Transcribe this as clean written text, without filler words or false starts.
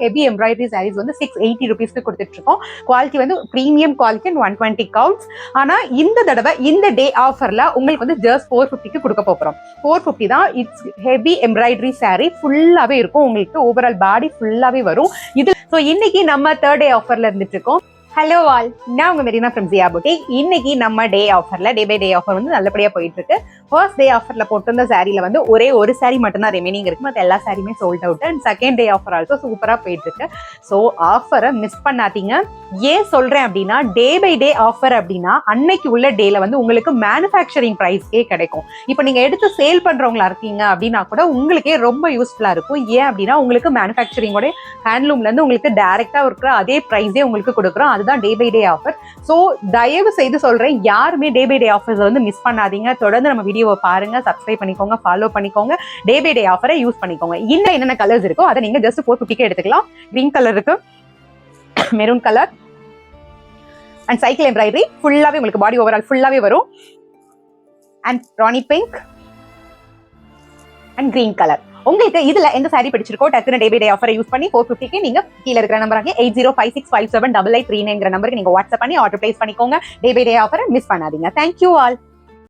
Heavy embroidery saris வந்து 680 ருபீஸ்க்கு கொடுத்துட்டு இருக்கோம். குவாலிட்டி வந்து பிரீமியம் குவாலிட்டி அண்ட் 120 கவுண்ட்ஸ். ஆனா இந்த தடவை இந்த டே ஆஃபர்ல உங்களுக்கு வந்து ஜஸ்ட் 450க்கு கொடுக்க போறோம். 450 தான். இட்ஸ் ஹெவி எம்ப்ராய்டரி சாரீ ஃபுல்லாவே இருக்கும். உங்களுக்கு ஓவரால் பாடி ஃபுல்லாவே வரும். இது ஸோ இன்னைக்கு நம்ம தேர்ட் டே ஆஃபர்ல இருந்துட்டு இருக்கோம். ஹலோ ஆல், நான் உங்க மெரினா ஃப்ரம் ஜியா புட்டிக். இன்னைக்கு நம்ம டே ஆஃபர்ல டே பை டே ஆஃபர் வந்து நல்லபடியா போயிட்டு இருக்கு. ஃபர்ஸ்ட் டே ஆஃபர்ல போட்டிருந்த சாரீல வந்து ஒரே ஒரு சாரீ மட்டும் தான் ரிமைனிங் இருக்கு. மற்ற எல்லா சாரியுமே sold out. And second day offer also சூப்பரா போயிட்டு இருக்கு. ஸோ ஆஃபரை மிஸ் பண்ணாதீங்க. ஏன் சொல்றேன் அப்படின்னா, டே பை டே ஆஃபர் அப்படின்னா அன்னைக்கு உள்ள டேல வந்து உங்களுக்கு மேனுஃபேக்சரிங் பிரைஸ்க்கே கிடைக்கும். இப்போ நீங்க எடுத்து சேல் பண்றவங்களா இருக்கீங்க அப்படின்னா கூட உங்களுக்கே ரொம்ப யூஸ்ஃபுல்லா இருக்கும். ஏன் அப்படின்னா உங்களுக்கு மேனுஃபேக்சரிங்கோட ஹேண்ட்லூம்ல இருந்து உங்களுக்கு டைரக்டா இருக்கிற அதே பிரைஸே உங்களுக்கு கொடுக்குறோம். அதுதான் day by day offer. So தயவு செய்து சொல்றேன், யாருமே டே பை டே ஆஃபர்ஸ் வந்து மிஸ் பண்ணாதீங்க. தொடர்ந்து நம்ம வீடியோவை பாருங்க, சப்ஸ்கிரைப் பண்ணிக்கோங்க, ஃபாலோ பண்ணிக்கோங்க, டே பை டே ஆஃபரை யூஸ் பண்ணிக்கோங்க. இன்னும் என்னென்ன கலர்ஸ் இருக்கோ அதை நீங்க ஜஸ்ட் 450க்கு எடுத்துக்கலாம். கிரீன் கலர் இருக்கு, maroon colour and cycle embroidery ஃபுல்லாவே உங்களுக்கு பாடி ஓவரால் ஃபுல்லாவே வரும். And Rani pink and green colour. உங்களுக்கு இதுல எந்த சாரி பிடிச்சிருக்கோ டக்குனு டே பை டே ஆஃபரை யூஸ் பண்ணி 450க்கு நீங்க கீழே இருக்கிற நம்பர் 8056578839 நம்பருக்கு நீங்க வாட்ஸ்அப் பண்ணி ஆர்டர் பிளேஸ் பண்ணிக்கோங்க. டே பை டே ஆஃபரை மிஸ் பண்ணாதீங்க. Thank you all.